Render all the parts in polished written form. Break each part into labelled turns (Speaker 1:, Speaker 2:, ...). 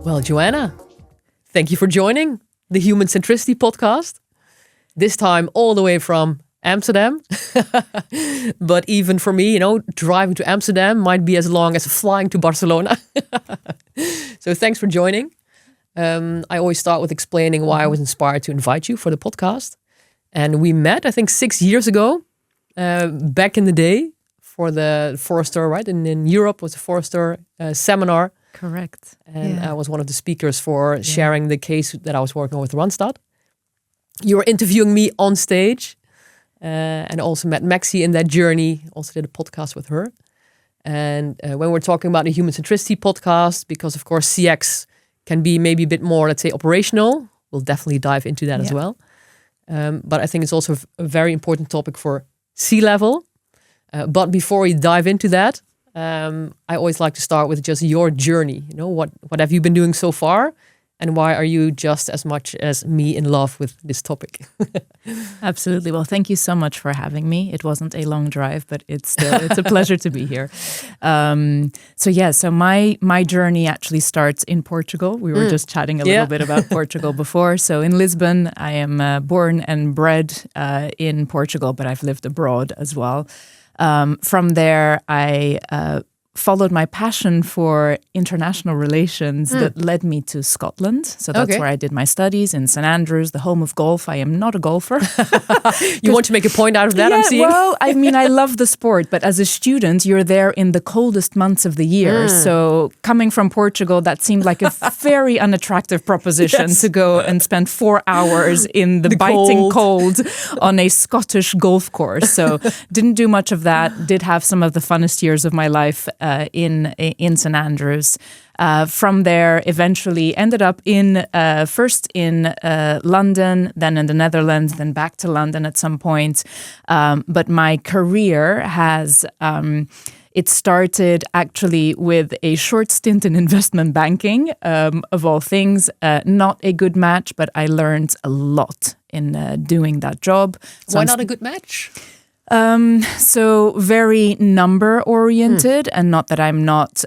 Speaker 1: Well, Joanna, thank you for joining the Human Centricity podcast. This time all the way from Amsterdam. But even for me, driving to Amsterdam might be as long as flying to Barcelona. So thanks for joining. I always start with explaining why I was inspired to invite you for the podcast. And we met, I think, 6 years ago, back in the day for the Forrester, right? And in Europe was a Forrester seminar.
Speaker 2: Correct.
Speaker 1: And I was one of the speakers for sharing the case that I was working on with Randstad. You were interviewing me on stage and also met Maxi in that journey, also did a podcast with her. And when we're talking about the Human Centricity podcast, because of course CX can be maybe a bit more, let's say, operational, we'll definitely dive into that as well. But I think it's also a very important topic for C-level. But before we dive into that, I always like to start with just your journey. What have you been doing so far? And why are you just as much as me in love with this topic?
Speaker 2: Absolutely. Well, thank you so much for having me. It wasn't a long drive, but it's a pleasure to be here. So my journey actually starts in Portugal. We were just chatting a little bit about Portugal before. So in Lisbon, I am born and bred in Portugal, but I've lived abroad as well. From there, I followed my passion for international relations that led me to Scotland. So that's where I did my studies in St Andrews, the home of golf. I am not a golfer.
Speaker 1: You want to make a point out of that, I'm seeing?
Speaker 2: Well, I mean, I love the sport, but as a student, you're there in the coldest months of the year. So coming from Portugal, that seemed like a very unattractive proposition to go and spend 4 hours in the biting cold on a Scottish golf course. So didn't do much of that. Did have some of the funnest years of my life in St Andrews. From there, eventually ended up first in London, then in the Netherlands, then back to London at some point. But my career has... It started actually with a short stint in investment banking, of all things. Not a good match, but I learned a lot in doing that job.
Speaker 1: Why not a good match?
Speaker 2: So very number oriented, and not that I'm not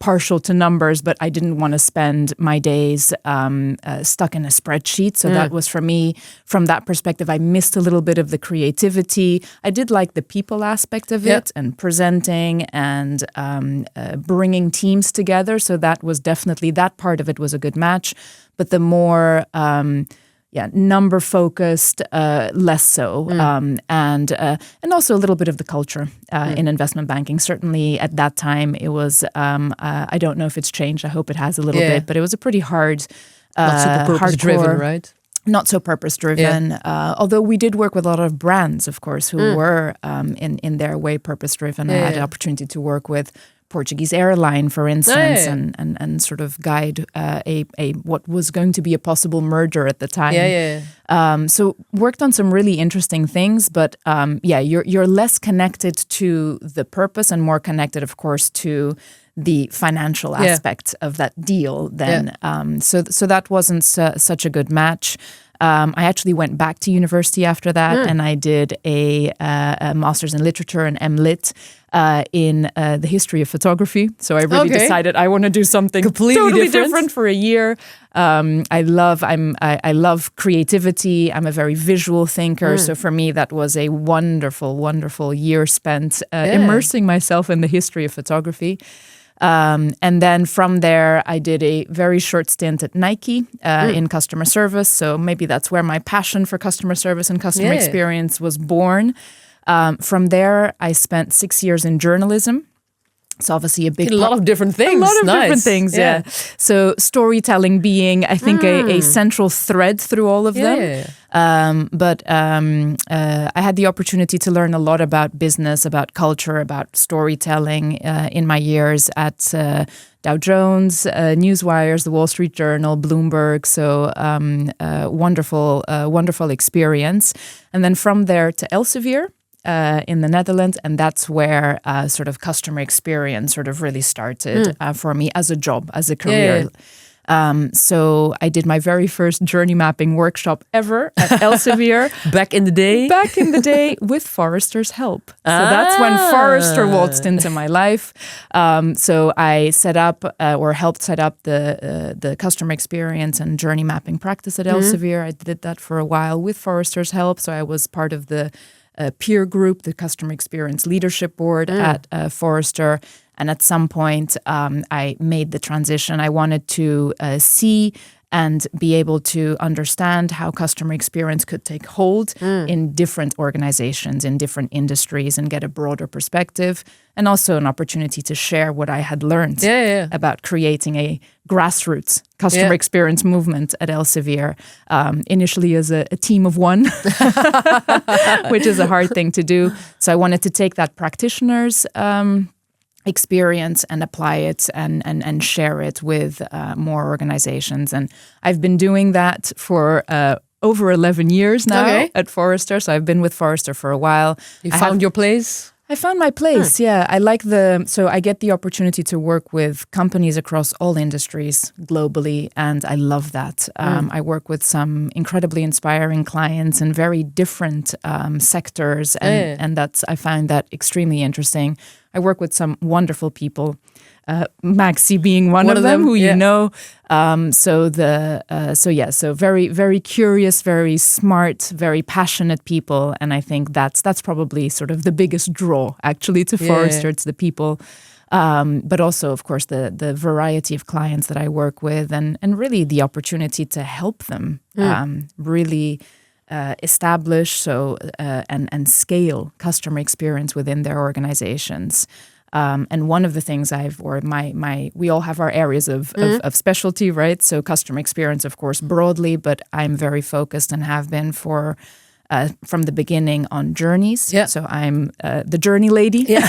Speaker 2: partial to numbers, but I didn't want to spend my days stuck in a spreadsheet. So that was for me, from that perspective, I missed a little bit of the creativity. I did like the people aspect of it and presenting and bringing teams together. So that was definitely, that part of it was a good match. But the more... number focused, less so, and also a little bit of the culture in investment banking. Certainly at that time, it was. I don't know if it's changed. I hope it has a little bit, but it was a pretty hard,
Speaker 1: not super purpose-driven, right?
Speaker 2: Not so purpose-driven. Although we did work with a lot of brands, of course, who were in their way purpose-driven. I had the opportunity to work with Portuguese airline, for instance, and sort of guide a what was going to be a possible merger at the time. So worked on some really interesting things, but you're less connected to the purpose and more connected, of course, to the financial aspect of that deal. Then, so that wasn't such a good match. I actually went back to university after that, and I did a master's in literature and MLit in the history of photography. So I really decided I want to do something totally different for a year. I love creativity. I'm a very visual thinker. So for me, that was a wonderful, wonderful year spent immersing myself in the history of photography. And then from there, I did a very short stint at Nike in customer service. So maybe that's where my passion for customer service and customer experience was born. From there, I spent 6 years in journalism. So obviously
Speaker 1: a lot of different things.
Speaker 2: Different things, yeah. So storytelling being, I think, a central thread through all of them. But I had the opportunity to learn a lot about business, about culture, about storytelling in my years at Dow Jones, Newswires, the Wall Street Journal, Bloomberg. So wonderful experience. And then from there to Elsevier. In the Netherlands, and that's where sort of customer experience sort of really started for me as a job, as a career. So I did my very first journey mapping workshop ever at Elsevier.
Speaker 1: Back in the day?
Speaker 2: Back in the day with Forrester's help. So that's when Forrester waltzed into my life. So I set up or helped set up the customer experience and journey mapping practice at Elsevier. I did that for a while with Forrester's help. So I was part of the peer group, the customer experience leadership board at Forrester. And at some point, I made the transition. I wanted to see and be able to understand how customer experience could take hold in different organizations, in different industries, and get a broader perspective, and also an opportunity to share what I had learned about creating a grassroots customer experience movement at Elsevier, initially as a team of one, which is a hard thing to do. So I wanted to take that practitioners' experience and apply it and share it with more organizations. And I've been doing that for over 11 years now at Forrester. So I've been with Forrester for a while.
Speaker 1: You found your place?
Speaker 2: I found my place, yeah. I like so I get the opportunity to work with companies across all industries globally, and I love that. I work with some incredibly inspiring clients in very different sectors, and I find that extremely interesting. I work with some wonderful people, Maxi being one of them, who you know. So very, very curious, very smart, very passionate people, and I think that's probably sort of the biggest draw actually to Forrester. It's the people, but also of course the variety of clients that I work with, and really the opportunity to help them really establish and scale customer experience within their organizations. And one of the things we all have our areas of specialty, right? So customer experience, of course, broadly, but I'm very focused and have been from the beginning on journeys. Yeah. So I'm the journey lady. Yeah.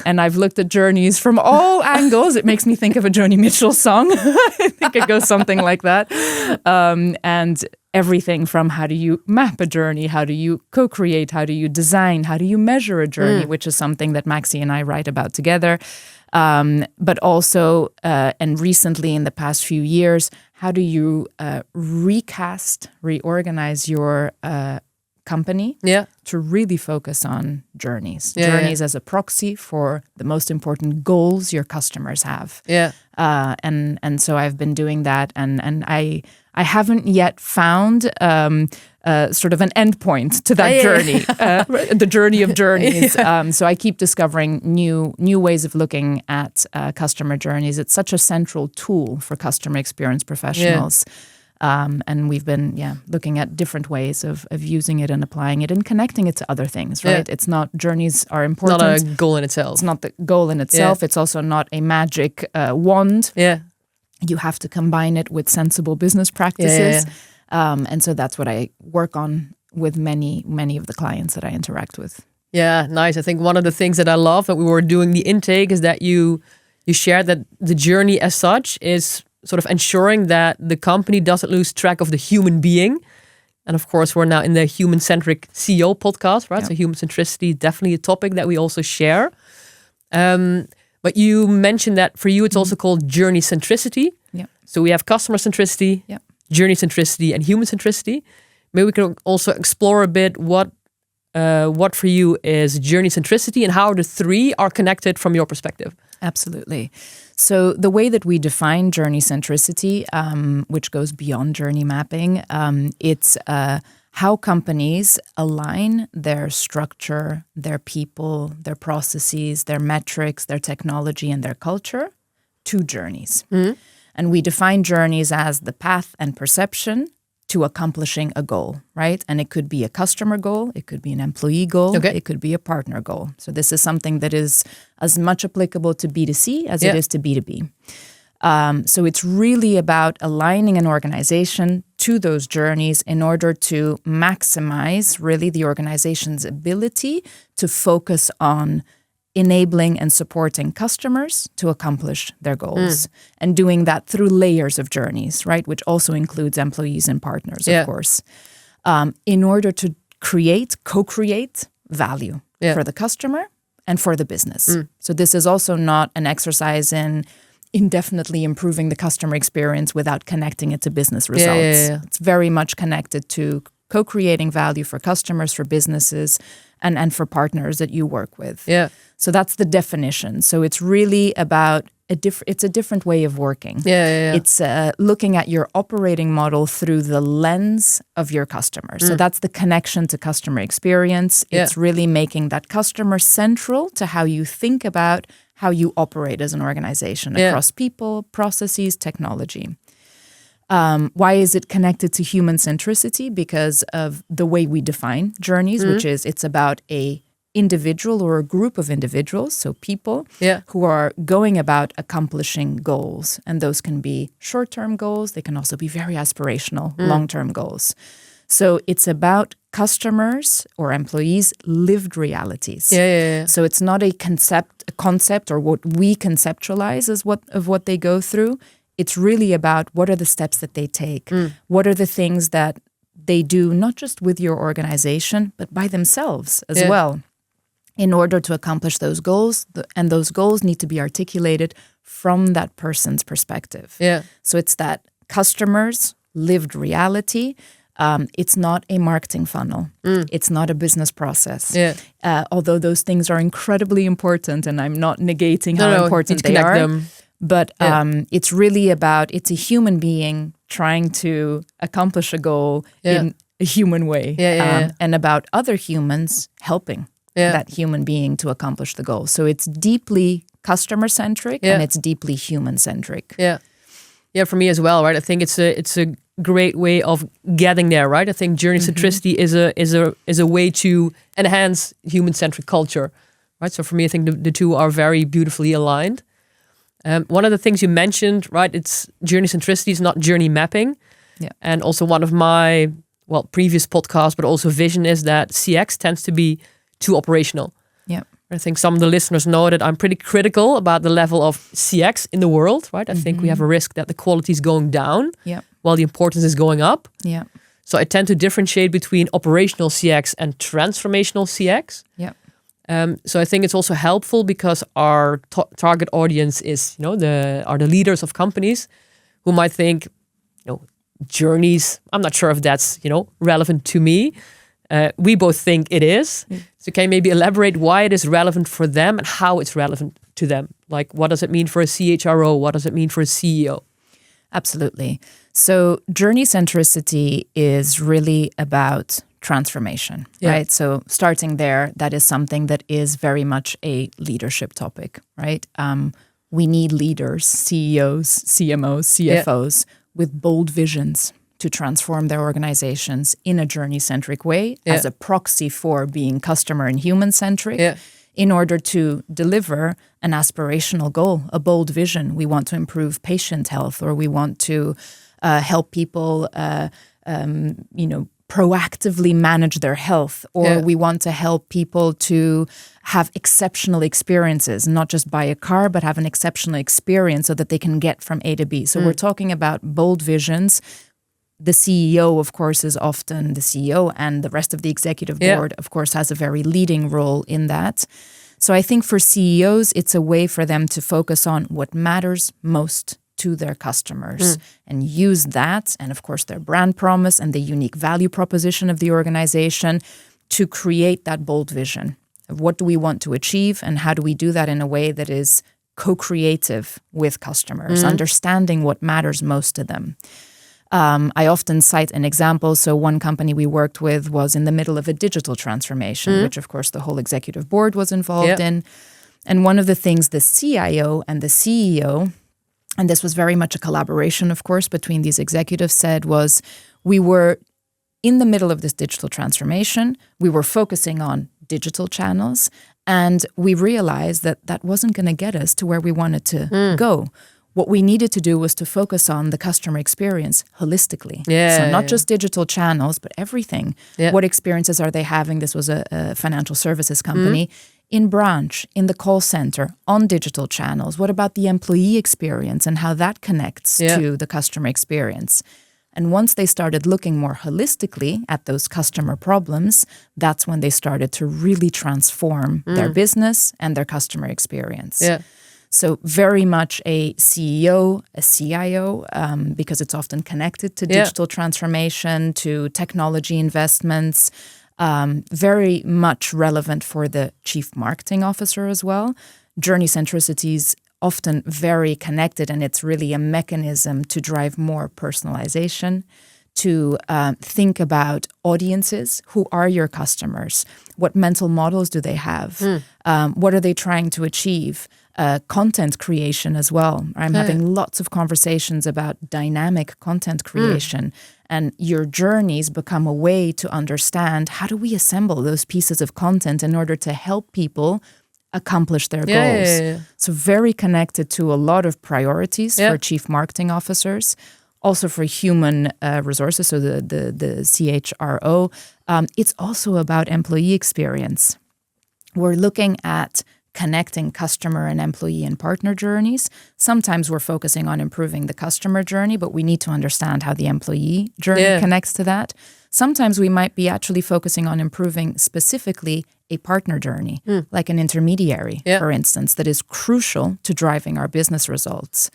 Speaker 2: And I've looked at journeys from all angles. It makes me think of a Joni Mitchell song. I think it goes something like that. And everything from how do you map a journey, how do you co-create, how do you design, how do you measure a journey, which is something that Maxi and I write about together. But also, and recently in the past few years, how do you reorganize your company to really focus on journeys? Journeys as a proxy for the most important goals your customers have. And so I've been doing that, and I haven't yet found sort of an endpoint to that journey, the journey of journeys. So I keep discovering new ways of looking at customer journeys. It's such a central tool for customer experience professionals. And we've been looking at different ways of using it and applying it and connecting it to other things, right? It's not, journeys are important.
Speaker 1: Not a goal in itself.
Speaker 2: It's not the goal in itself. It's also not a magic wand. You have to combine it with sensible business practices. And so that's what I work on with many of the clients that I interact with.
Speaker 1: Yeah, nice. I think one of the things that I love that we were doing the intake is that you shared that the journey as such is sort of ensuring that the company doesn't lose track of the human being. And of course, we're now in the Human Centric CEO podcast, right? So human centricity, definitely a topic that we also share. But you mentioned that for you, it's also called journey centricity. So we have customer centricity, journey centricity, and human centricity. Maybe we can also explore a bit what for you is journey centricity and how the three are connected from your perspective.
Speaker 2: Absolutely. So the way that we define journey centricity, which goes beyond journey mapping, it's how companies align their structure, their people, their processes, their metrics, their technology, and their culture to journeys. And we define journeys as the path and perception to accomplishing a goal, right? And it could be a customer goal, it could be an employee goal, it could be a partner goal. So this is something that is as much applicable to B2C as it is to B2B. So it's really about aligning an organization to those journeys in order to maximize really the organization's ability to focus on enabling and supporting customers to accomplish their goals and doing that through layers of journeys, right? Which also includes employees and partners, of course, in order to co-create value for the customer and for the business. So this is also not an exercise in indefinitely improving the customer experience without connecting it to business results. It's very much connected to co-creating value for customers, for businesses, and for partners that you work with.
Speaker 1: Yeah.
Speaker 2: So that's the definition. So it's really about it's a different way of working. It's looking at your operating model through the lens of your customer. So that's the connection to customer experience. It's really making that customer central to how you think about how you operate as an organization across people, processes, technology. Why is it connected to human centricity? Because of the way we define journeys, which is it's about a individual or a group of individuals, so people who are going about accomplishing goals. And those can be short-term goals. They can also be very aspirational, long-term goals. So it's about customers or employees' lived realities. So it's not a concept or what we conceptualize as what they go through. It's really about what are the steps that they take? What are the things that they do, not just with your organization, but by themselves as well, in order to accomplish those goals. And those goals need to be articulated from that person's perspective. So it's that customer's lived reality. It's not a marketing funnel. It's not a business process. Although those things are incredibly important, and I'm not negating how important they are. Them. But it's really about, it's a human being trying to accomplish a goal in a human way. And about other humans helping that human being to accomplish the goal. So it's deeply customer-centric and it's deeply human-centric.
Speaker 1: Yeah, for me as well, right? I think it's a great way of getting there, right? I think journey centricity is a way to enhance human-centric culture, right? So for me, I think the two are very beautifully aligned. One of the things you mentioned, right? It's journey centricity is not journey mapping. And also one of my previous podcasts, but also vision is that CX tends to be too operational. I think some of the listeners know that I'm pretty critical about the level of CX in the world, right? I think we have a risk that the quality is going down while the importance is going up. So I tend to differentiate between operational CX and transformational CX. So I think it's also helpful because our target audience is, are the leaders of companies who might think, journeys. I'm not sure if that's, relevant to me. We both think it is. So can you maybe elaborate why it is relevant for them and how it's relevant to them? Like, what does it mean for a CHRO? What does it mean for a CEO?
Speaker 2: Absolutely. So journey centricity is really about transformation, right? So starting there, that is something that is very much a leadership topic, right? We need leaders, CEOs, CMOs, CFOs with bold visions to transform their organizations in a journey-centric way as a proxy for being customer and human-centric in order to deliver an aspirational goal, a bold vision. We want to improve patient health, or we want to help people, proactively manage their health, or we want to help people to have exceptional experiences, not just buy a car, but have an exceptional experience so that they can get from A to B. So we're talking about bold visions. The CEO, of course, is often the CEO, and the rest of the executive board, of course, has a very leading role in that. So I think for CEOs, it's a way for them to focus on what matters most to their customers and use that, and of course their brand promise and the unique value proposition of the organization to create that bold vision of what do we want to achieve and how do we do that in a way that is co-creative with customers, understanding what matters most to them. I often cite an example. So one company we worked with was in the middle of a digital transformation, which of course the whole executive board was involved in. And one of the things the CIO and the CEO, and this was very much a collaboration, of course, between these executives, said was, we were in the middle of this digital transformation. We were focusing on digital channels, and we realized that that wasn't going to get us to where we wanted to go. What we needed to do was to focus on the customer experience holistically. So not just digital channels, but everything. What experiences are they having? This was a financial services company. In branch, in the call center, on digital channels. What about the employee experience and how that connects to the customer experience? And once they started looking more holistically at those customer problems, that's when they started to really transform their business and their customer experience. So very much a CEO, a CIO, because it's often connected to digital transformation, to technology investments, very much relevant for the chief marketing officer as well. Journey centricity is often very connected, and it's really a mechanism to drive more personalization, to think about audiences. Who are your customers? What mental models do they have? What are they trying to achieve? Content creation as well. I'm having lots of conversations about dynamic content creation, and your journeys become a way to understand how do we assemble those pieces of content in order to help people accomplish their goals. So very connected to a lot of priorities for chief marketing officers. Also for human resources, so the CHRO. It's also about employee experience. We're looking at connecting customer and employee and partner journeys. Sometimes we're focusing on improving the customer journey, but we need to understand how the employee journey connects to that. Sometimes we might be actually focusing on improving specifically a partner journey, like an intermediary, for instance, that is crucial to driving our business results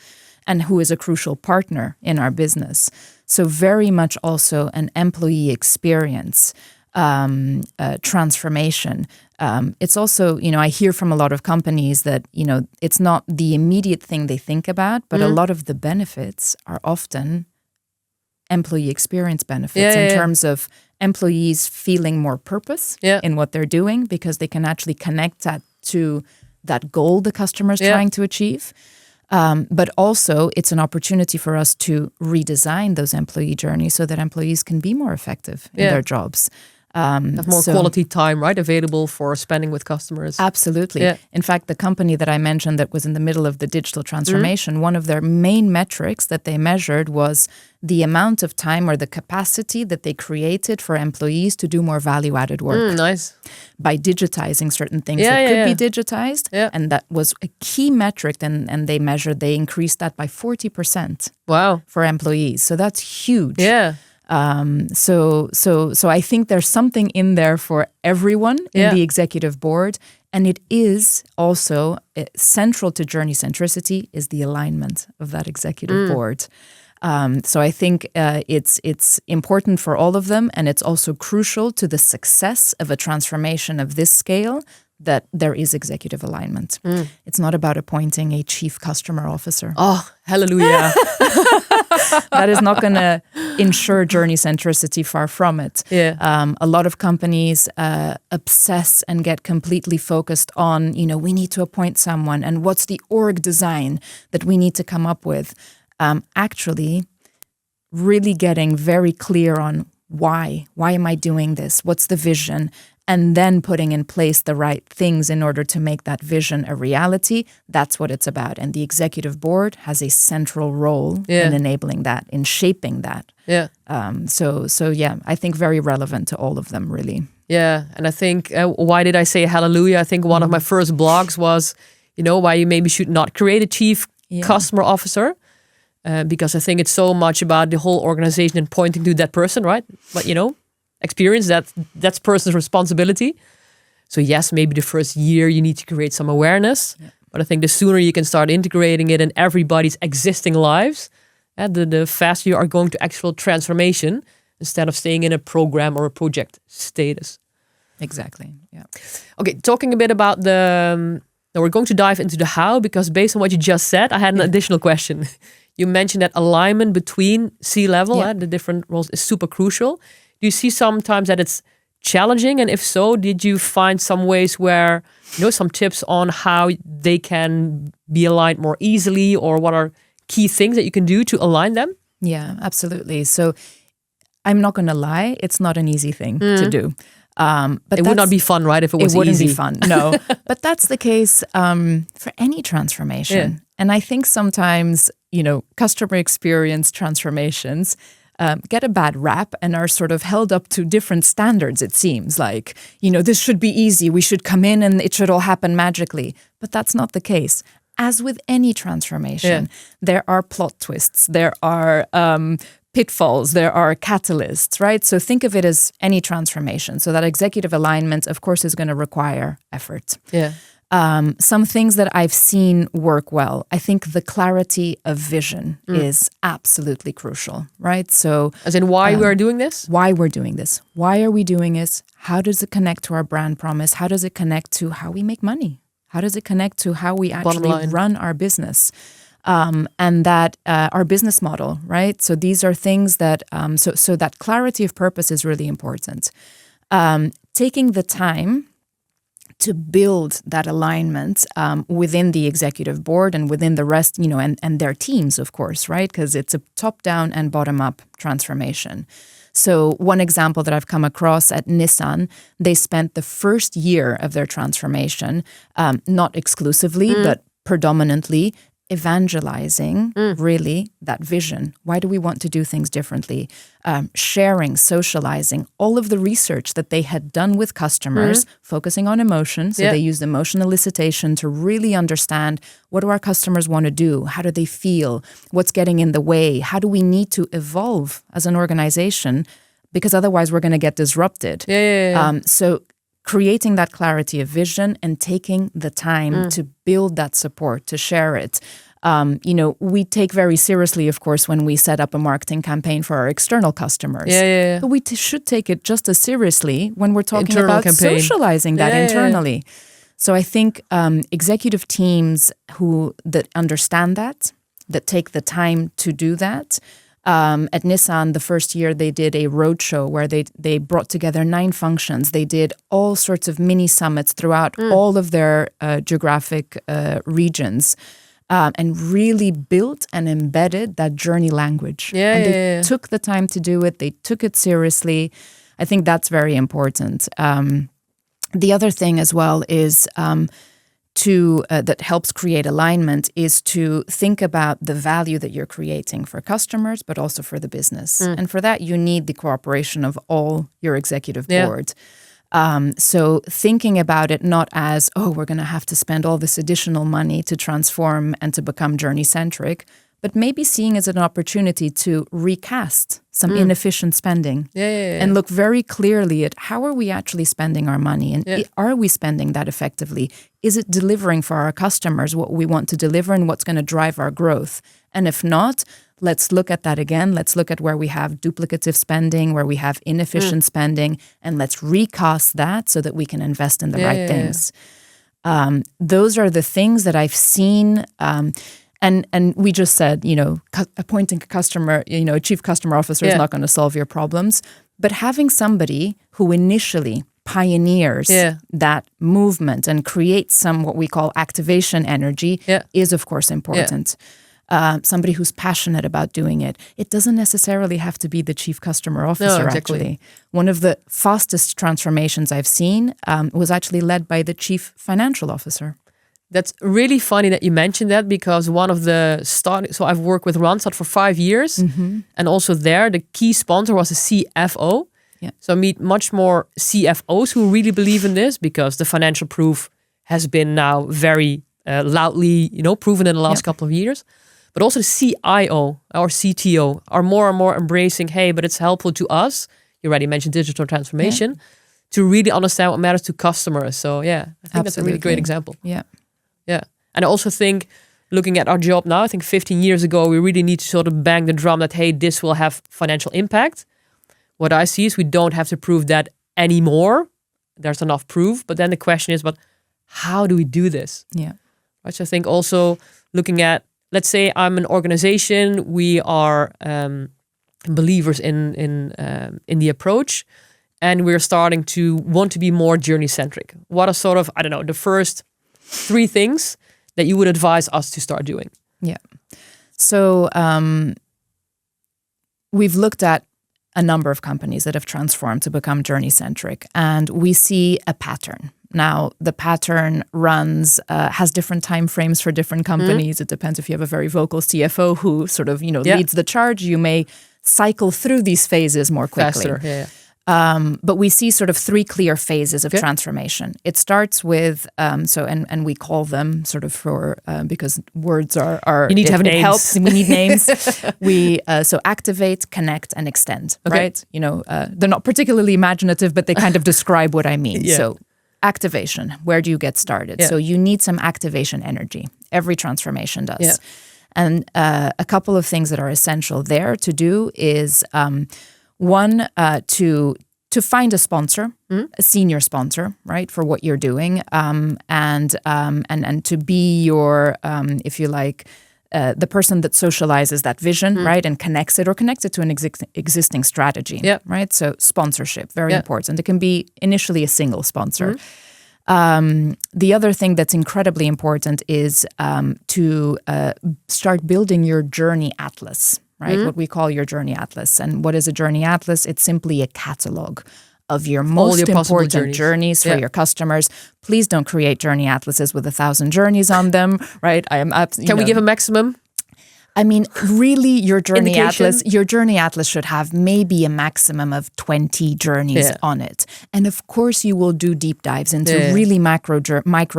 Speaker 2: and who is a crucial partner in our business. So very much also an employee experience transformation. It's also, I hear from a lot of companies that, it's not the immediate thing they think about, but a lot of the benefits are often employee experience benefits in terms of employees feeling more purpose in what they're doing, because they can actually connect that to that goal the customer is trying to achieve. But also it's an opportunity for us to redesign those employee journeys so that employees can be more effective in their jobs.
Speaker 1: Have more quality time, right, available for spending with customers.
Speaker 2: Absolutely. In fact, the company that I mentioned that was in the middle of the digital transformation, one of their main metrics that they measured was the amount of time or the capacity that they created for employees to do more value-added work.
Speaker 1: Nice.
Speaker 2: By digitizing certain things that could be digitized. And that was a key metric, and they increased that by 40%.
Speaker 1: Wow.
Speaker 2: For employees. So that's huge.
Speaker 1: Yeah.
Speaker 2: So I think there's something in there for everyone in the executive board, and it is also central to journey centricity is the alignment of that executive board. So I think it's important for all of them, and it's also crucial to the success of a transformation of this scale that there is executive alignment. It's not about appointing a chief customer officer.
Speaker 1: Oh, hallelujah.
Speaker 2: That is not going to ensure journey centricity, far from it. A lot of companies obsess and get completely focused on, we need to appoint someone and what's the org design that we need to come up with. Actually, really getting very clear on why am I doing this? What's the vision? And then putting in place the right things in order to make that vision a reality. That's what it's about. And the executive board has a central role in enabling that, in shaping that. I think very relevant to all of them, really.
Speaker 1: Yeah, and I think, why did I say hallelujah? I think one of my first blogs was, why you maybe should not create a chief customer officer. Because I think it's so much about the whole organization and pointing to that person, right? But, experience, that's person's responsibility. So yes, maybe the first year you need to create some awareness, but I think the sooner you can start integrating it in everybody's existing lives, the faster you are going to actual transformation instead of staying in a program or a project status.
Speaker 2: Exactly. Yeah.
Speaker 1: Okay, talking a bit about we're going to dive into the how, because based on what you just said, I had an additional question. You mentioned that alignment between C-level, the different roles, is super crucial. Do you see sometimes that it's challenging? And if so, did you find some ways where, some tips on how they can be aligned more easily, or what are key things that you can do to align them?
Speaker 2: Yeah, absolutely. So I'm not going to lie, it's not an easy thing to do. But
Speaker 1: it would not be fun, right, if it was easy?
Speaker 2: It wouldn't be fun, no. But that's the case for any transformation.
Speaker 1: Yeah.
Speaker 2: And I think sometimes, customer experience transformations get a bad rap and are sort of held up to different standards, it seems. Like, this should be easy. We should come in and it should all happen magically. But that's not the case. As with any transformation, there are plot twists. There are pitfalls, there are catalysts, right? So think of it as any transformation. So that executive alignment, of course, is going to require effort. Some things that I've seen work well. I think the clarity of vision is absolutely crucial, right? So,
Speaker 1: as in why we are doing this?
Speaker 2: Why we're doing this. Why are we doing this? How does it connect to our brand promise? How does it connect to how we make money? How does it connect to how we actually run our business? And that our business model, right? So these are things that, so that clarity of purpose is really important. Taking the time to build that alignment within the executive board and within the rest, and their teams, of course, right? Because it's a top-down and bottom-up transformation. So one example that I've come across at Nissan, they spent the first year of their transformation, not exclusively, but predominantly evangelizing really that vision. Why do we want to do things differently? Sharing, socializing, all of the research that they had done with customers, focusing on emotion. So they used emotion elicitation to really understand, what do our customers want to do? How do they feel? What's getting in the way? How do we need to evolve as an organization? Because otherwise we're going to get disrupted. So creating that clarity of vision and taking the time to build that support, to share it. We take very seriously, of course, when we set up a marketing campaign for our external customers. But we should take it just as seriously when we're talking about socializing that internally. So I think executive teams that understand that take the time to do that. At Nissan, the first year they did a roadshow where they brought together 9 functions. They did all sorts of mini summits throughout all of their geographic regions and really built and embedded that journey language. And they took the time to do it. They took it seriously. I think that's very important. The other thing as well is that helps create alignment is to think about the value that you're creating for customers, but also for the business. And for that, you need the cooperation of all your executive board. So thinking about it not as, we're going to have to spend all this additional money to transform and to become journey-centric, but maybe seeing as an opportunity to recast some inefficient spending and look very clearly at how are we actually spending our money and are we spending that effectively? Is it delivering for our customers what we want to deliver and what's going to drive our growth? And if not, let's look at that again. Let's look at where we have duplicative spending, where we have inefficient spending, and let's recast that so that we can invest in the right things. Those are the things that I've seen. And we just said, appointing a customer, a chief customer officer is not going to solve your problems. But having somebody who initially pioneers that movement and creates some what we call activation energy is, of course, important. Somebody who's passionate about doing it. It doesn't necessarily have to be the chief customer officer, actually. One of the fastest transformations I've seen was actually led by the chief financial officer.
Speaker 1: That's really funny that you mentioned that, because one of the so I've worked with Randstad for 5 years, and also there the key sponsor was a CFO. So I meet much more CFOs who really believe in this, because the financial proof has been now very loudly, proven in the last couple of years. But also the CIO or CTO are more and more embracing, hey, but it's helpful to us. You already mentioned digital transformation to really understand what matters to customers. So I think that's a really great example. And I also think, looking at our job now, I think 15 years ago, we really need to sort of bang the drum that, hey, this will have financial impact. What I see is we don't have to prove that anymore. There's enough proof. But then the question is, but how do we do this? Right? So I think also looking at, let's say I'm an organization, we are believers in the approach, and we're starting to want to be more journey-centric. What are sort of, the first 3 things that you would advise us to start doing?
Speaker 2: So we've looked at a number of companies that have transformed to become journey-centric, and we see a pattern. Now, the pattern has different time frames for different companies. It depends if you have a very vocal CFO who sort of, leads the charge. You may cycle through these phases more quickly.
Speaker 1: Faster,
Speaker 2: but we see sort of 3 clear phases of transformation. It starts with, and we call them sort of because words are
Speaker 1: you need to have names.
Speaker 2: Helps. We need names. So activate, connect, and extend, right? They're not particularly imaginative, but they kind of describe what I mean. So activation. Where do you get started?
Speaker 1: Yeah.
Speaker 2: So you need some activation energy. Every transformation does.
Speaker 1: Yeah.
Speaker 2: And a couple of things that are essential there to do is one, to find a sponsor, a senior sponsor, right, for what you're doing, and to be your, if you like, the person that socializes that vision, right, and connects it to an existing strategy, right? So sponsorship, very important. It can be initially a single sponsor. The other thing that's incredibly important is to start building your journey atlas, right? What we call your journey atlas. And what is a journey atlas? It's simply a catalog of your most important journeys for your customers. Please don't create journey atlases with 1,000 journeys on them, right?
Speaker 1: Can we give a maximum?
Speaker 2: I mean, really, your journey atlas should have maybe a maximum of 20 journeys on it. And of course, you will do deep dives into really micro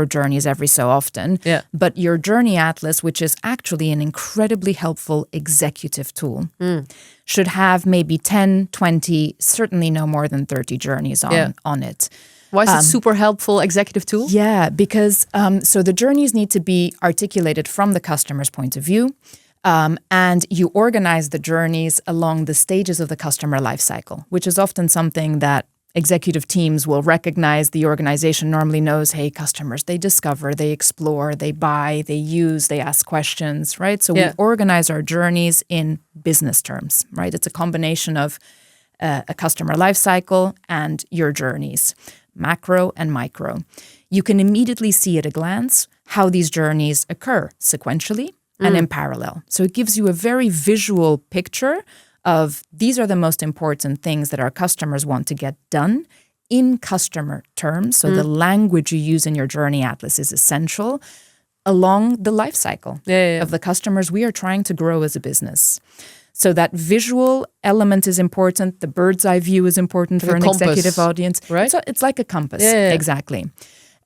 Speaker 2: journeys every so often. Yeah. But your journey atlas, which is actually an incredibly helpful executive tool, should have maybe 10, 20, certainly no more than 30 journeys on it.
Speaker 1: Why is it super helpful executive tool?
Speaker 2: Yeah, because so the journeys need to be articulated from the customer's point of view. And you organize the journeys along the stages of the customer life cycle, which is often something that executive teams will recognize. The organization normally knows, hey, customers, they discover, they explore, they buy, they use, they ask questions, right? So we organize our journeys in business terms, right? It's a combination of a customer life cycle and your journeys, macro and micro. You can immediately see at a glance how these journeys occur sequentially and in parallel. So it gives you a very visual picture of these are the most important things that our customers want to get done in customer terms. So the language you use in your journey atlas is essential along the life cycle of the customers we are trying to grow as a business. So that visual element is important. The bird's eye view is important for an executive audience.
Speaker 1: Right?
Speaker 2: So it's like a compass. Exactly.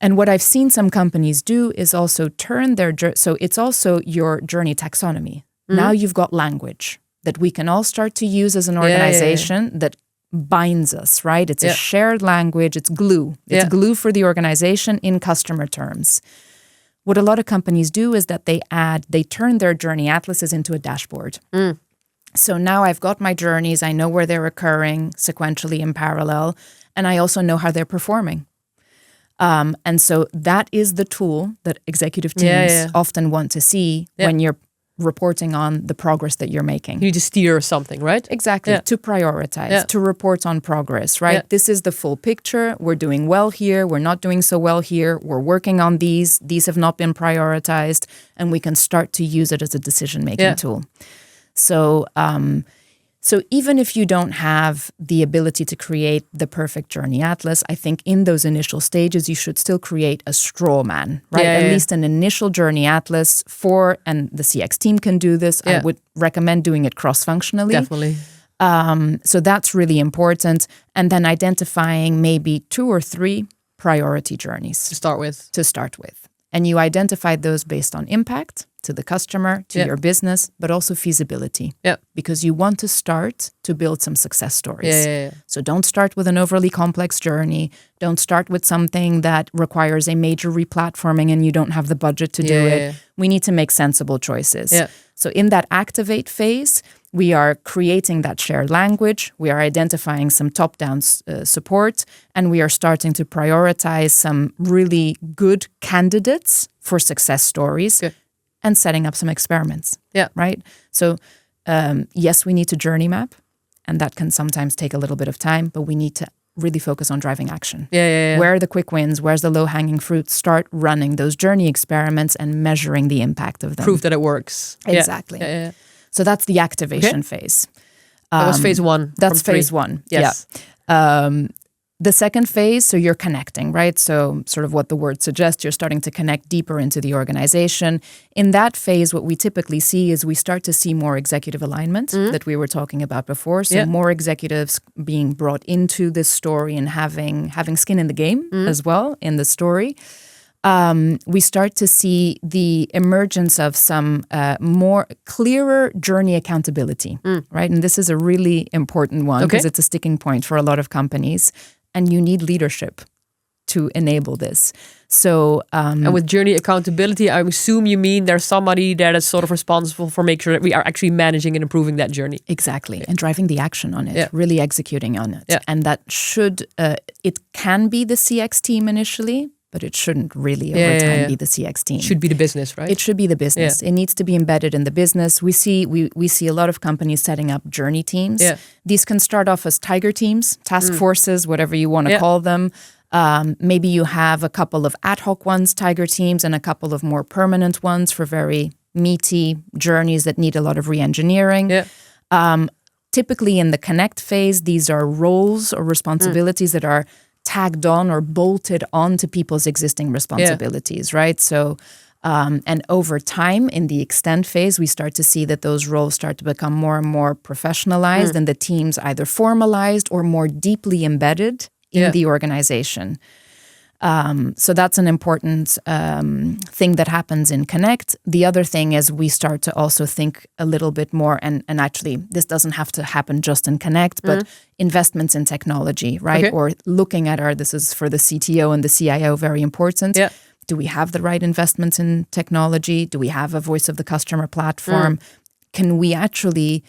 Speaker 2: And what I've seen some companies do is also turn their so it's also your journey taxonomy. Now you've got language that we can all start to use as an organization that binds us, right? It's a shared language. It's glue. It's glue for the organization in customer terms. What a lot of companies do is that they turn their journey atlases into a dashboard. So now I've got my journeys. I know where they're occurring sequentially in parallel, and I also know how they're performing. And so that is the tool that executive teams often want to see when you're reporting on the progress that you're making.
Speaker 1: You need to steer something, right?
Speaker 2: Exactly. To prioritize, to report on progress, right? This is the full picture. We're doing well here. We're not doing so well here. We're working on these. These have not been prioritized. And we can start to use it as a decision-making tool. So, so even if you don't have the ability to create the perfect journey atlas, I think in those initial stages, you should still create a straw man, right? At least an initial journey atlas and the CX team can do this. I would recommend doing it cross-functionally.
Speaker 1: Definitely.
Speaker 2: So that's really important. And then identifying maybe 2 or 3 priority journeys.
Speaker 1: To start with.
Speaker 2: And you identify those based on impact to the customer, to your business, but also feasibility. Because you want to start to build some success stories. So don't start with an overly complex journey. Don't start with something that requires a major replatforming and you don't have the budget to do it. We need to make sensible choices. So in that activate phase, we are creating that shared language. We are identifying some top-down support, and we are starting to prioritize some really good candidates for success stories and setting up some experiments. Right? So yes, we need to journey map, and that can sometimes take a little bit of time, but we need to really focus on driving action. Where are the quick wins? Where's the low-hanging fruit? Start running those journey experiments and measuring the impact of them.
Speaker 1: Prove that it works.
Speaker 2: Exactly. So that's the activation phase.
Speaker 1: That was phase 1.
Speaker 2: That's phase 1.
Speaker 1: Yes.
Speaker 2: The second phase, so you're connecting, right? So sort of what the word suggests, you're starting to connect deeper into the organization. In that phase, what we typically see is we start to see more executive alignment that we were talking about before. So more executives being brought into this story and having skin in the game as well in the story. We start to see the emergence of some more clearer journey accountability, right? And this is a really important one because it's a sticking point for a lot of companies. And you need leadership to enable this. So,
Speaker 1: and with journey accountability, I assume you mean there's somebody that is sort of responsible for making sure that we are actually managing and improving that journey.
Speaker 2: Exactly. And driving the action on it, really executing on it. And that should, it can be the CX team initially, but it shouldn't really over time be the CX team.
Speaker 1: It should be the business, right?
Speaker 2: It should be the business. It needs to be embedded in the business. We see a lot of companies setting up journey teams. These can start off as tiger teams, task forces, whatever you want to call them. Maybe you have a couple of ad hoc ones, tiger teams, and a couple of more permanent ones for very meaty journeys that need a lot of re-engineering. Typically in the connect phase, these are roles or responsibilities that are tagged on or bolted on to people's existing responsibilities, right? So, and over time in the extend phase, we start to see that those roles start to become more and more professionalized and the teams either formalized or more deeply embedded in the organization. So that's an important thing that happens in Connect. The other thing is we start to also think a little bit more, and actually this doesn't have to happen just in Connect, but investments in technology, right? Or looking at this is for the CTO and the CIO, very important. Do we have the right investments in technology? Do we have a voice of the customer platform? Can we actually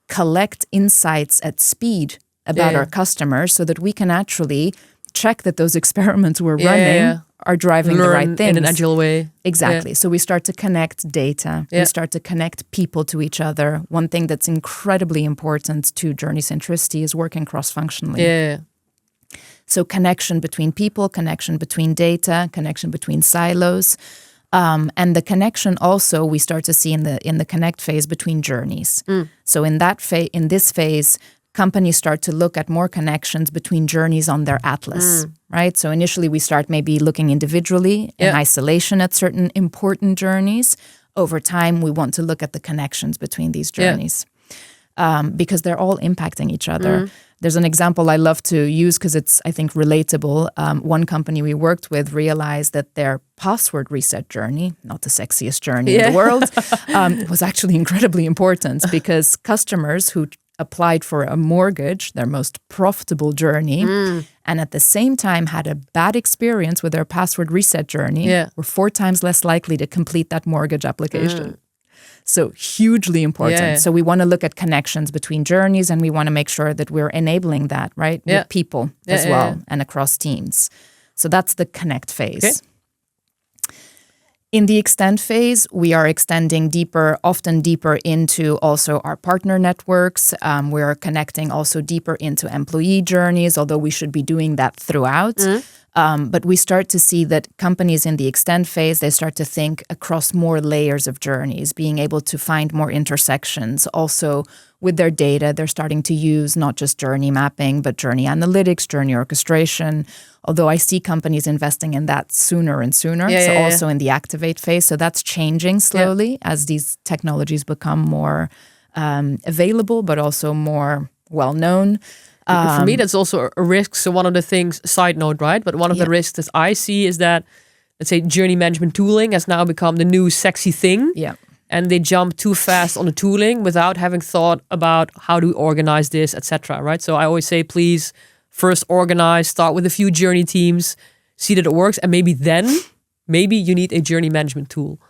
Speaker 2: collect insights at speed about our customers so that we can actually check that those experiments we're running are driving the right things.
Speaker 1: In an agile way.
Speaker 2: Exactly. So we start to connect data. We start to connect people to each other. One thing that's incredibly important to journey centricity is working cross-functionally. So connection between people, connection between data, connection between silos. And the connection also we start to see in the connect phase between journeys. So in this phase, companies start to look at more connections between journeys on their atlas, right? So initially we start maybe looking individually in isolation at certain important journeys. Over time, we want to look at the connections between these journeys because they're all impacting each other. There's an example I love to use because it's, I think, relatable. One company we worked with realized that their password reset journey, not the sexiest journey in the world, was actually incredibly important because customers who applied for a mortgage, their most profitable journey, and at the same time had a bad experience with their password reset journey, were 4 times less likely to complete that mortgage application. So hugely important. So we want to look at connections between journeys and we want to make sure that we're enabling that, right? With people as well and across teams. So that's the connect phase. In the extend phase, we are extending deeper, often deeper into also our partner networks. We are connecting also deeper into employee journeys, although we should be doing that throughout. But we start to see that companies in the extend phase, they start to think across more layers of journeys, being able to find more intersections. Also with their data, they're starting to use not just journey mapping, but journey analytics, journey orchestration. Although I see companies investing in that sooner and sooner. Also in the activate phase. So that's changing slowly as these technologies become more available, but also more well-known.
Speaker 1: For me, that's also a risk. So one of the things, side note, right? But one of the risks that I see is that, let's say, journey management tooling has now become the new sexy thing. And they jump too fast on the tooling without having thought about how to organize this, etc. Right? So I always say, please first organize, start with a few journey teams, see that it works, and maybe you need a journey management tool.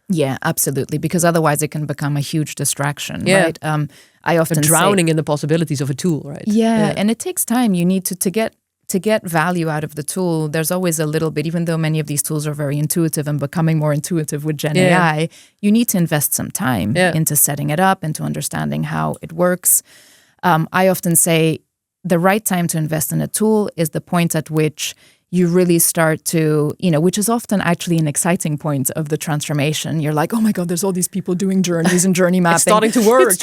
Speaker 2: Yeah, absolutely. Because otherwise it can become a huge distraction, right? I often
Speaker 1: drowning in the possibilities of a tool, right?
Speaker 2: And it takes time. You need to get value out of the tool. There's always a little bit, even though many of these tools are very intuitive and becoming more intuitive with Gen AI, you need to invest some time into setting it up, into understanding how it works. I often say the right time to invest in a tool is the point at which you really start to, which is often actually an exciting point of the transformation. You're like, oh my God, there's all these people doing journeys and journey mapping.
Speaker 1: It's starting to work.
Speaker 2: It's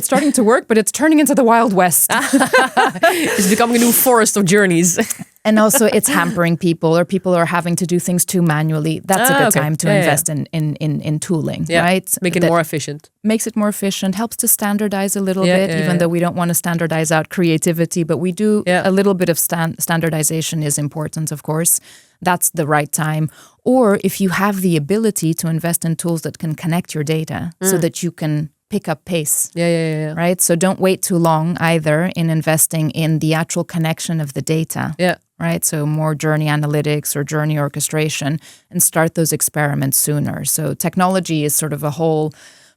Speaker 2: starting to work, but it's turning into the Wild West.
Speaker 1: It's becoming a new forest of journeys.
Speaker 2: And also it's hampering people, or people are having to do things too manually. That's a good time to invest in tooling, right?
Speaker 1: Make it more efficient.
Speaker 2: Makes it more efficient, helps to standardize a little bit, even though we don't want to standardize out creativity, but we do a little bit of standardization is important, of course. That's the right time. Or if you have the ability to invest in tools that can connect your data so that you can pick up pace. Right? So don't wait too long either in investing in the actual connection of the data right? So more journey analytics or journey orchestration, and start those experiments sooner. So technology is sort of a whole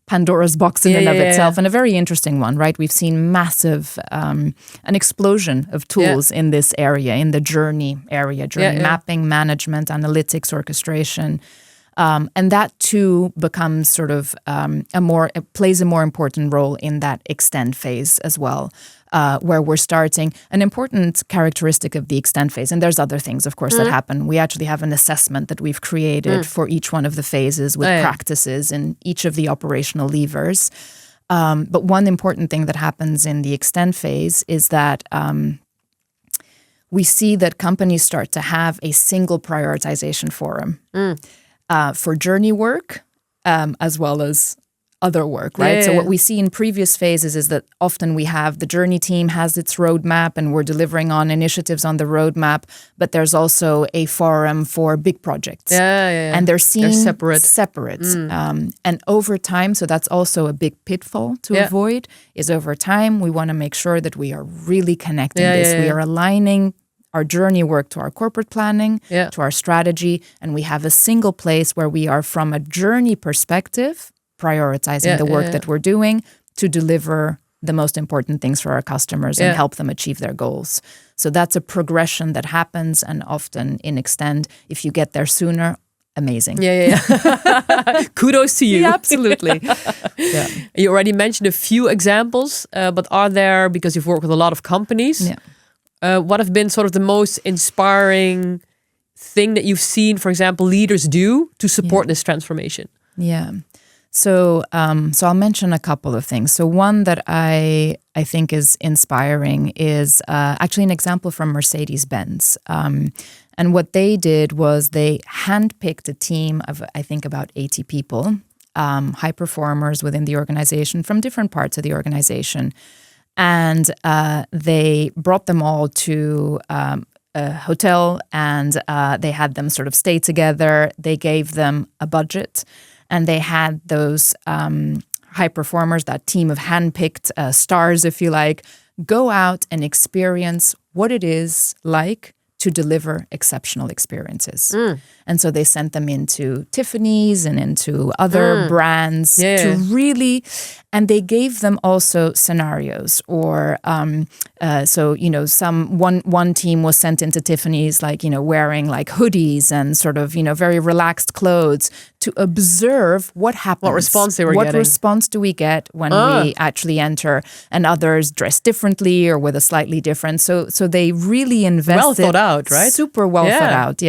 Speaker 2: Pandora's box in and of itself, and a very interesting one, right? We've seen massive, an explosion of tools in this area, in the journey area, journey mapping, management, analytics, orchestration. And that too becomes sort of it plays a more important role in that extend phase as well, where we're starting. An important characteristic of the extend phase, and there's other things, of course, that happen. We actually have an assessment that we've created for each one of the phases with practices in each of the operational levers. But one important thing that happens in the extend phase is that we see that companies start to have a single prioritization forum. For journey work, as well as other work, right? So what we see in previous phases is that often we have the journey team has its roadmap and we're delivering on initiatives on the roadmap, but there's also a forum for big projects. And they're separate. And over time, so that's also a big pitfall to avoid, is over time, we want to make sure that we are really connecting this. We are aligning our journey work to our corporate planning, to our strategy, and we have a single place where we are, from a journey perspective, prioritizing the work that we're doing to deliver the most important things for our customers and help them achieve their goals. So that's a progression that happens, and often in Extend, if you get there sooner, amazing.
Speaker 1: Kudos to you.
Speaker 2: Yeah, absolutely.
Speaker 1: You already mentioned a few examples, but are there, because you've worked with a lot of companies, what have been sort of the most inspiring thing that you've seen, for example, leaders do to support this transformation?
Speaker 2: So I'll mention a couple of things. So one that I think is inspiring is actually an example from Mercedes-Benz. And what they did was they handpicked a team of, I think, about 80 people, high performers within the organization from different parts of the organization. And they brought them all to a hotel, and they had them sort of stay together. They gave them a budget, and they had those high performers, that team of handpicked stars, if you like, go out and experience what it is like to deliver exceptional experiences. And so they sent them into Tiffany's and into other brands to really, and they gave them also scenarios, or so, you know, one team was sent into Tiffany's, like, you know, wearing like hoodies and sort of, you know, very relaxed clothes to observe what happens.
Speaker 1: What response they were
Speaker 2: getting.
Speaker 1: What
Speaker 2: response do we get when we actually enter, and others dress differently or with a slightly different. So they really invested.
Speaker 1: Well thought out, right?
Speaker 2: Super well thought out.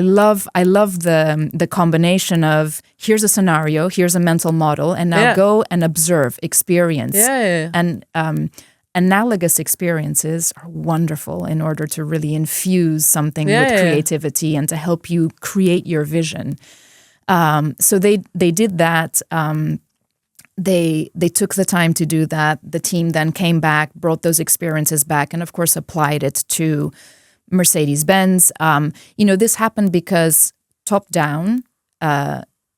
Speaker 2: I love the combination of, here's a scenario, here's a mental model, and now go and observe, experience. And analogous experiences are wonderful in order to really infuse something with creativity and to help you create your vision. So they did that. They took the time to do that. The team then came back, brought those experiences back, and of course applied it to Mercedes-Benz. You know, this happened because top down,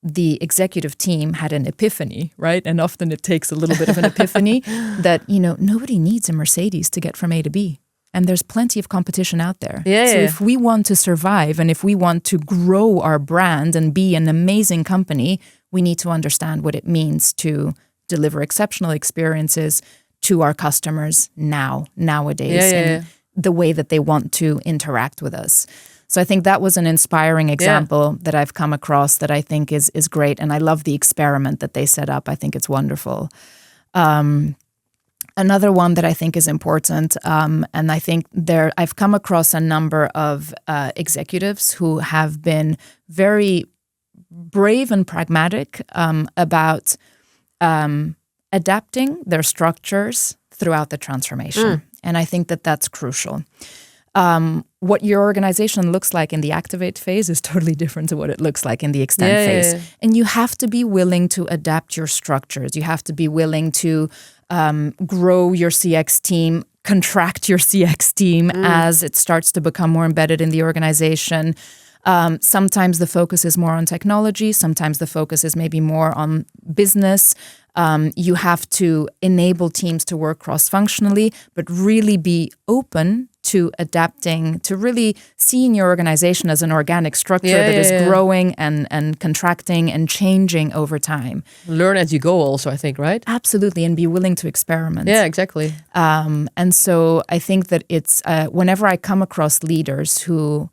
Speaker 2: the executive team had an epiphany, right? And often it takes a little bit of an epiphany that, you know, nobody needs a Mercedes to get from A to B. And there's plenty of competition out there. So if we want to survive and if we want to grow our brand and be an amazing company, we need to understand what it means to deliver exceptional experiences to our customers nowadays, in the way that they want to interact with us. So I think that was an inspiring example that I've come across that I think is great. And I love the experiment that they set up. I think it's wonderful. Another one that I think is important, and I think I've come across a number of executives who have been very brave and pragmatic about adapting their structures throughout the transformation. And I think that that's crucial. What your organization looks like in the activate phase is totally different to what it looks like in the extend phase. And you have to be willing to adapt your structures. You have to be willing to grow your CX team, contract your CX team as it starts to become more embedded in the organization. Sometimes the focus is more on technology. Sometimes the focus is maybe more on business. You have to enable teams to work cross-functionally, but really be open to adapting, to really seeing your organization as an organic structure that is growing and contracting and changing over time.
Speaker 1: Learn as you go also, I think, right?
Speaker 2: Absolutely, and be willing to experiment.
Speaker 1: Yeah, exactly.
Speaker 2: And so I think that it's, whenever I come across leaders who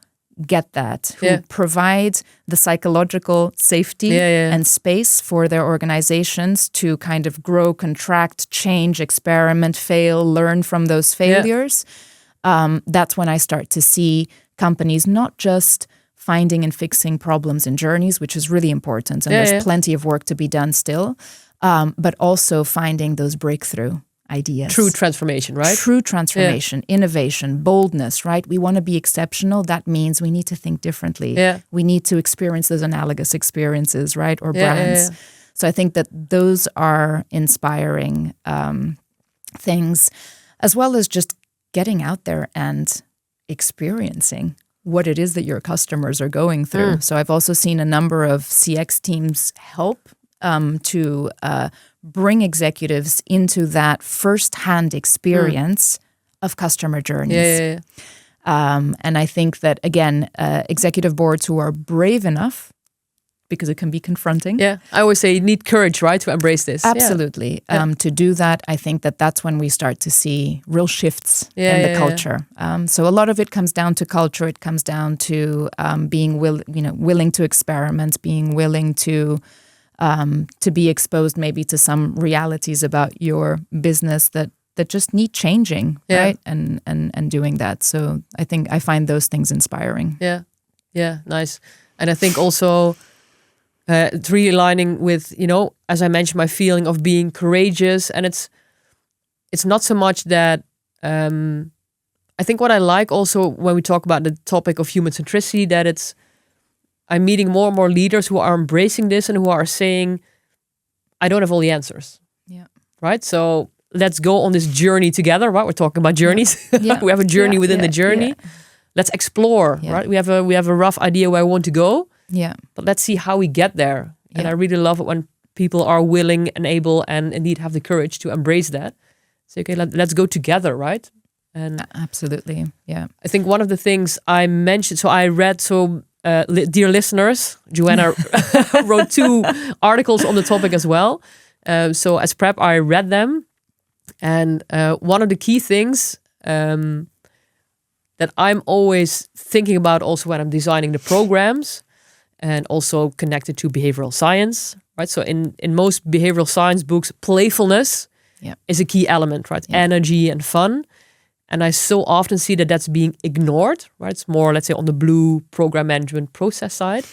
Speaker 2: get that, who provide the psychological safety and space for their organizations to kind of grow, contract, change, experiment, fail, learn from those failures, that's when I start to see companies not just finding and fixing problems and journeys, which is really important, and there's plenty of work to be done still, but also finding those breakthrough ideas.
Speaker 1: True transformation, right?
Speaker 2: True transformation, innovation, boldness, right? We want to be exceptional. That means we need to think differently.
Speaker 1: Yeah.
Speaker 2: We need to experience those analogous experiences, right? Or brands. So I think that those are inspiring things, as well as just getting out there and experiencing what it is that your customers are going through. So I've also seen a number of CX teams help to bring executives into that first-hand experience of customer journeys. And I think that, again, executive boards who are brave enough, because it can be confronting.
Speaker 1: Yeah, I always say you need courage, right, to embrace this.
Speaker 2: Absolutely. To do that, I think that that's when we start to see real shifts in the culture. So a lot of it comes down to culture. It comes down to being willing to experiment, being willing to be exposed maybe to some realities about your business that just need changing, right? And doing that. So I think I find those things inspiring.
Speaker 1: Yeah, nice. And I think also it's really aligning with, as I mentioned, my feeling of being courageous. And it's not so much that, I think what I like also when we talk about the topic of human centricity, that I'm meeting more and more leaders who are embracing this and who are saying, I don't have all the answers. Yeah. Right? So let's go on this journey together, right? We're talking about journeys. Yeah. We have a journey within the journey. Yeah. Let's explore, right? We have a rough idea where I want to go. Yeah. But let's see how we get there. Yeah. And I really love it when people are willing and able and indeed have the courage to embrace that. So, okay, let's go together, right? And
Speaker 2: absolutely. Yeah.
Speaker 1: I think one of the things I mentioned, so I read, dear listeners, Joanna wrote 2 articles on the topic as well. So as prep, I read them. And one of the key things that I'm always thinking about also when I'm designing the programs and also connected to behavioral science, right? So in most behavioral science books, playfulness is a key element, right? Yeah. Energy and fun. And I so often see that that's being ignored, right? It's more, let's say, on the blue program management process side.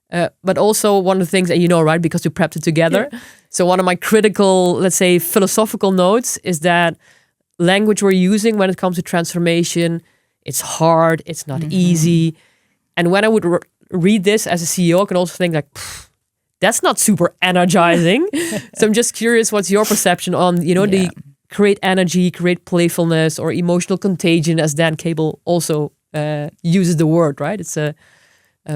Speaker 1: But also one of the things that right, because we prepped it together. Yeah. So one of my critical, let's say, philosophical notes is that language we're using when it comes to transformation, it's hard, it's not easy. And when I would read this as a CEO, I can also think like, that's not super energizing. So I'm just curious, what's your perception on, the create energy, create playfulness or emotional contagion, as Dan Cable also uses the word, right? It's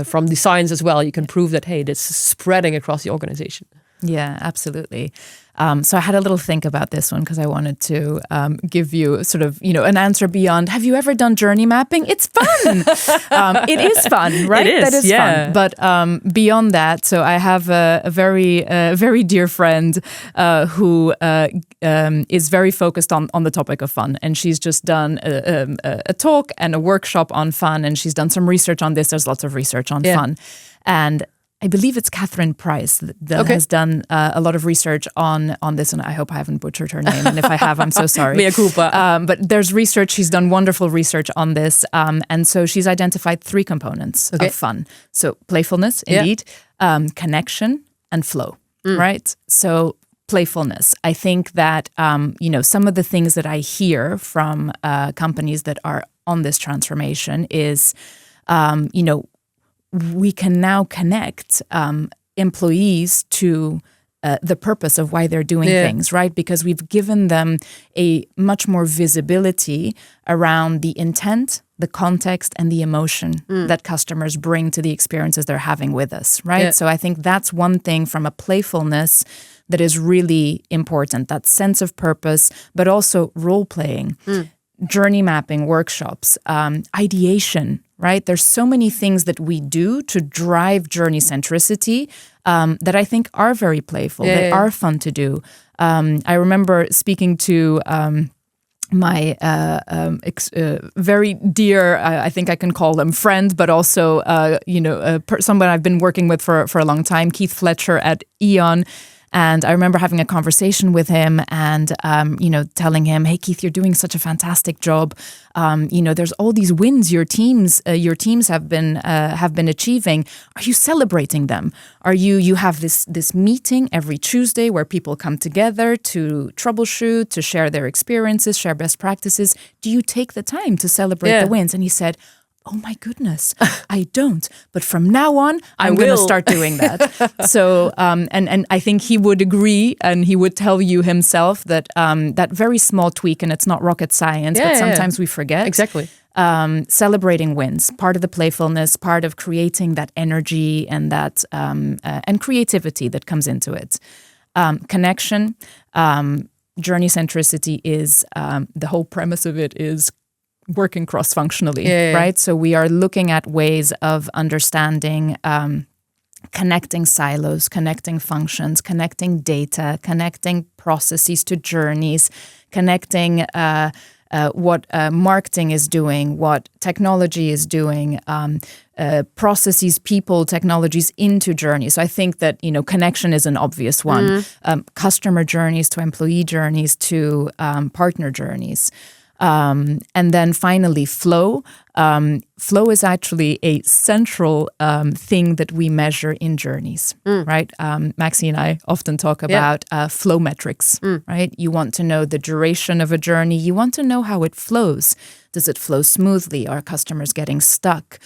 Speaker 1: from the science as well. You can prove that, hey, this is spreading across the organization.
Speaker 2: Yeah, absolutely. So I had a little think about this one because I wanted to give you sort of, an answer beyond, have you ever done journey mapping? It's fun. It is fun, right?
Speaker 1: It is,
Speaker 2: that is fun. But beyond that, so I have a very dear friend who is very focused on the topic of fun. And she's just done a talk and a workshop on fun. And she's done some research on this. There's lots of research on fun. And I believe it's Catherine Price that has done a lot of research on this, and I hope I haven't butchered her name. And if I have, I'm so sorry.
Speaker 1: Mea culpa.
Speaker 2: But there's research. She's done wonderful research on this, and so she's identified 3 components of fun. So playfulness, indeed, connection, and flow. Right. So playfulness. I think that some of the things that I hear from companies that are on this transformation is, we can now connect employees to the purpose of why they're doing things, right? Because we've given them a much more visibility around the intent the context and the emotion that customers bring to the experiences they're having with us, right?
Speaker 1: Yeah.
Speaker 2: So I think that's one thing from a playfulness that is really important, that sense of purpose, but also role-playing, journey mapping workshops, ideation, right? There's so many things that we do to drive journey centricity that I think are very playful, that are fun to do. I remember speaking to my very dear, I think I can call them friend, but also, someone I've been working with for a long time, Keith Fletcher at Eon. And I remember having a conversation with him and, telling him, hey, Keith, you're doing such a fantastic job. There's all these wins your teams have been achieving. Are you celebrating them? You have this meeting every Tuesday where people come together to troubleshoot, to share their experiences, share best practices. Do you take the time to celebrate the wins? And he said, oh my goodness, I don't. But from now on, I'm going to start doing that. So, and I think he would agree, and he would tell you himself that that very small tweak, and it's not rocket science, but sometimes we forget.
Speaker 1: Exactly.
Speaker 2: Celebrating wins, part of the playfulness, part of creating that energy and that and creativity that comes into it. Connection, journey centricity is the whole premise of it is working cross-functionally, right? So we are looking at ways of understanding, connecting silos, connecting functions, connecting data, connecting processes to journeys, connecting what marketing is doing, what technology is doing, processes, people, technologies into journeys. So I think that, connection is an obvious one. Customer journeys to employee journeys to partner journeys. And then finally, flow. Flow is actually a central thing that we measure in journeys, right? Maxi and I often talk about flow metrics, right? You want to know the duration of a journey. You want to know how it flows. Does it flow smoothly? Are customers getting stuck?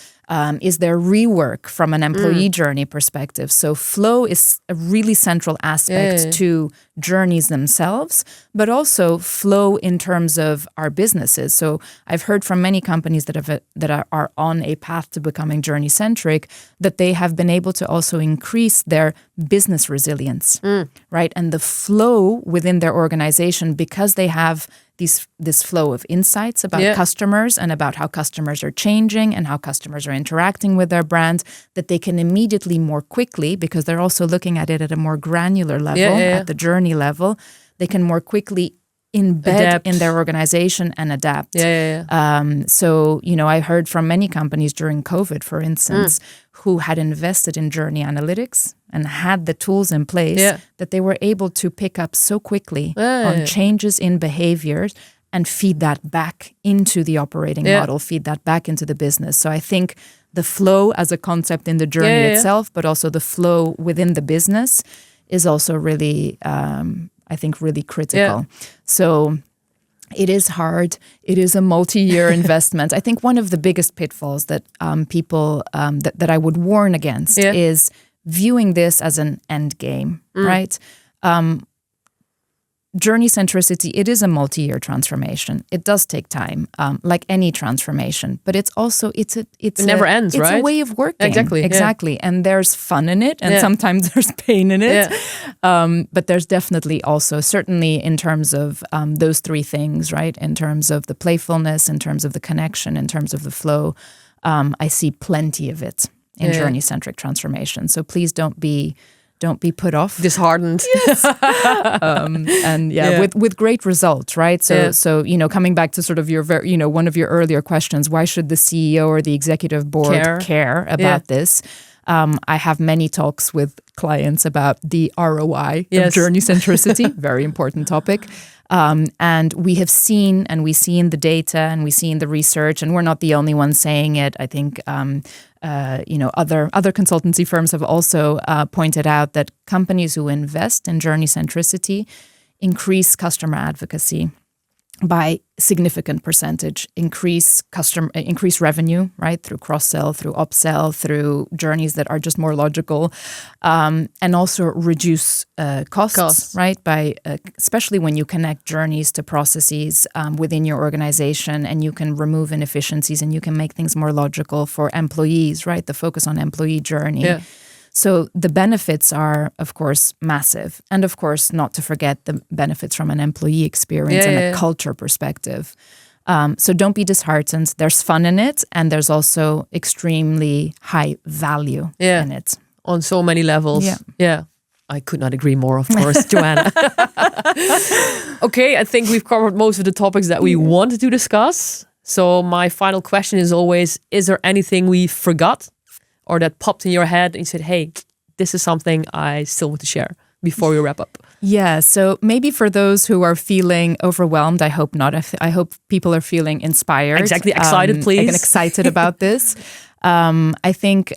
Speaker 2: Is there rework from an employee journey perspective? So flow is a really central aspect to journeys themselves, but also flow in terms of our businesses. So I've heard from many companies that are on a path to becoming journey centric, that they have been able to also increase their business resilience, right? And the flow within their organization, because they have this flow of insights about customers and about how customers are changing and how customers are interacting with their brand, that they can immediately more quickly, because they're also looking at it at a more granular level, at the journey level, they can more quickly embed in their organization and adapt. So, I heard from many companies during COVID, for instance, who had invested in journey analytics and had the tools in place that they were able to pick up so quickly on changes in behaviors and feed that back into the operating model, feed that back into the business. So I think the flow as a concept in the journey itself, but also the flow within the business is also really, I think, really critical. So it is hard. It is a multi-year investment. I think one of the biggest pitfalls that people that I would warn against is viewing this as an end game, right? Journey centricity, it is a multi-year transformation. It does take time, like any transformation, but it's also, it
Speaker 1: never ends, right?
Speaker 2: It's a way of working.
Speaker 1: Exactly.
Speaker 2: And there's fun in it, and sometimes there's pain in it. But there's definitely also, certainly in terms of those three things, right? In terms of the playfulness, in terms of the connection, in terms of the flow, I see plenty of it in journey-centric transformation. So please don't be put off,
Speaker 1: disheartened.
Speaker 2: And with great results, right? So coming back to sort of your one of your earlier questions, why should the CEO or the executive board care about this? I have many talks with clients about the ROI of journey centricity, very important topic. And we have seen, and we see in the data, and we see in the research, and we're not the only ones saying it. I think other consultancy firms have also pointed out that companies who invest in journey centricity increase customer advocacy. by significant percentage, increase revenue, right, through cross-sell, through upsell, through journeys that are just more logical, and also reduce costs, right, by especially when you connect journeys to processes within your organization, and you can remove inefficiencies and you can make things more logical for employees, right, the focus on employee journey.
Speaker 1: Yeah.
Speaker 2: So the benefits are, of course, massive. And of course, not to forget the benefits from an employee experience and a culture perspective. So don't be disheartened. There's fun in it, and there's also extremely high value in it.
Speaker 1: On so many levels. Yeah. I could not agree more, of course, Joanna. Okay, I think we've covered most of the topics that we wanted to discuss. So my final question is always, is there anything we forgot or that popped in your head and you said, hey, this is something I still want to share before we wrap up?
Speaker 2: Yeah, so maybe for those who are feeling overwhelmed, I hope not. I hope people are feeling inspired.
Speaker 1: Exactly, excited, please.
Speaker 2: And excited about this. I think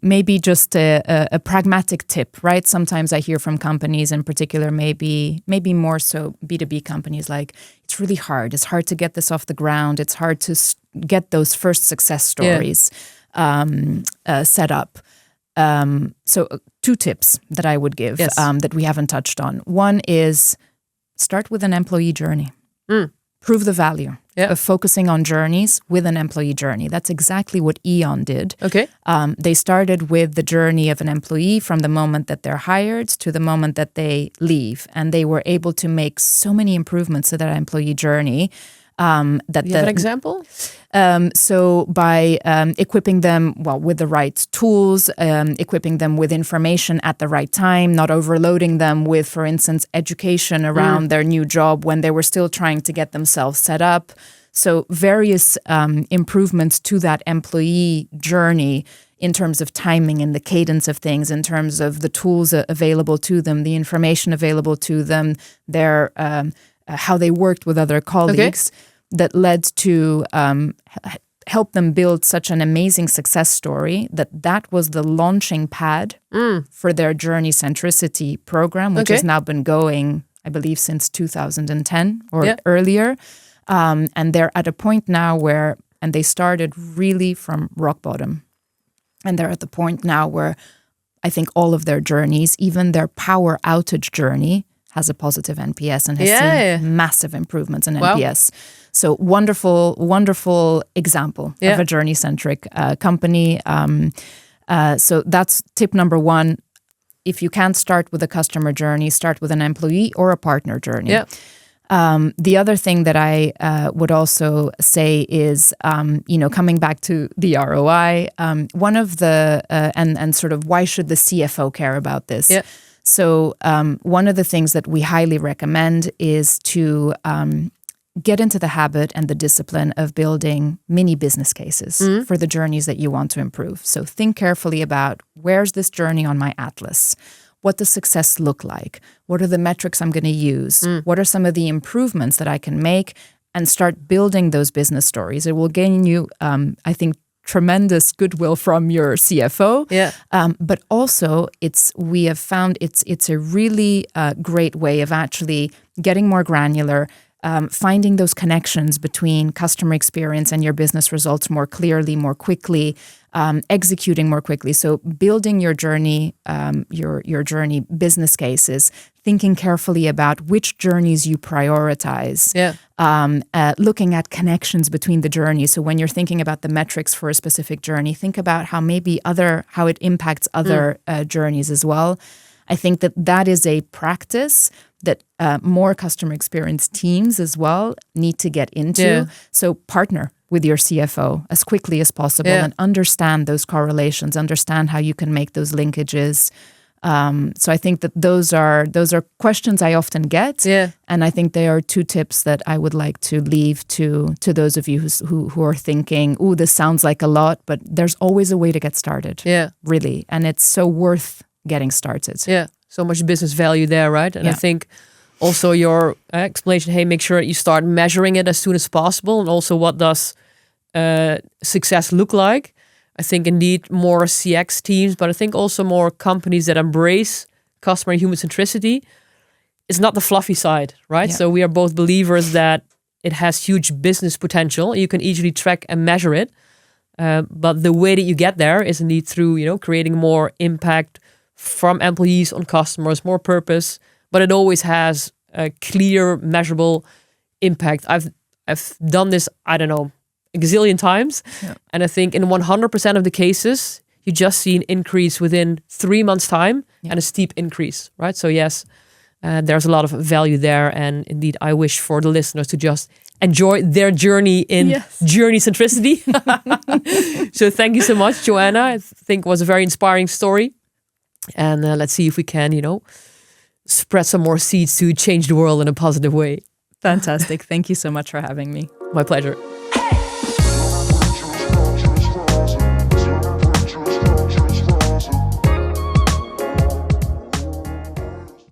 Speaker 2: maybe just a pragmatic tip, right? Sometimes I hear from companies in particular, maybe more so B2B companies, like, it's really hard. It's hard to get this off the ground. It's hard to get those first success stories set up. So 2 tips that I would give that we haven't touched on. One is start with an employee journey. Prove the value of focusing on journeys with an employee journey. That's exactly what E.ON did.
Speaker 1: Okay.
Speaker 2: They started with the journey of an employee from the moment that they're hired to the moment that they leave. And they were able to make so many improvements to that employee journey.
Speaker 1: Do you have an example?
Speaker 2: So by equipping them with the right tools, equipping them with information at the right time, not overloading them with, for instance, education around their new job when they were still trying to get themselves set up. So various improvements to that employee journey in terms of timing and the cadence of things, in terms of the tools available to them, the information available to them, their how they worked with other colleagues. Okay. That led to help them build such an amazing success story that was the launching pad for their Journey Centricity program, which has now been going, I believe, since 2010 or earlier. And they're at a point now and they started really from rock bottom. And they're at the point now where I think all of their journeys, even their power outage journey, has a positive NPS and has seen massive improvements in NPS. So wonderful example of a journey-centric company. So that's tip number 1. If you can't start with a customer journey, start with an employee or a partner journey. Yeah. The other thing that I would also say is, coming back to the ROI, one of the, and sort of why should the CFO care about this? Yeah. So one of the things that we highly recommend is to get into the habit and the discipline of building mini business cases for the journeys that you want to improve. So think carefully about, where's this journey on my atlas? What does success look like? What are the metrics I'm going to use? What are some of the improvements that I can make? And start building those business stories. It will gain you, I think, tremendous goodwill from your CFO. Yeah. But also, we have found it's a really great way of actually getting more granular, finding those connections between customer experience and your business results more clearly, more quickly, executing more quickly. So building your journey, your journey business cases, thinking carefully about which journeys you prioritize, looking at connections between the journeys. So when you're thinking about the metrics for a specific journey, think about how it impacts other journeys as well. I think that is a practice that more customer experience teams as well need to get into. Yeah. So partner with your CFO as quickly as possible and understand those correlations, understand how you can make those linkages. So I think that those are questions I often get. Yeah. And I think they are 2 tips that I would like to leave to those of you who are thinking, ooh, this sounds like a lot, but there's always a way to get started. Yeah. Really. And it's so worth getting started. Yeah. So much business value there, right? And I think also your explanation, hey, make sure you start measuring it as soon as possible. And also, what does success look like? I think indeed more CX teams, but I think also more companies that embrace customer and human centricity. It's not the fluffy side, right? Yeah. So we are both believers that
Speaker 1: it has huge business potential. You can easily track and measure it. But the way that you get there is indeed through, creating more impact from employees on customers, more purpose. But it always has a clear, measurable impact. I've done this, I don't know, a gazillion times. Yeah. And I think in 100% of the cases, you just see an increase within 3 months' time and a steep increase, right? So yes, there's a lot of value there. And indeed, I wish for the listeners to just enjoy their journey in journey centricity. So thank you so much, Joanna. I think it was a very inspiring story. And let's see if we can, spread some more seeds to change the world in a positive way.
Speaker 2: Fantastic. Thank you so much for having me.
Speaker 1: My pleasure.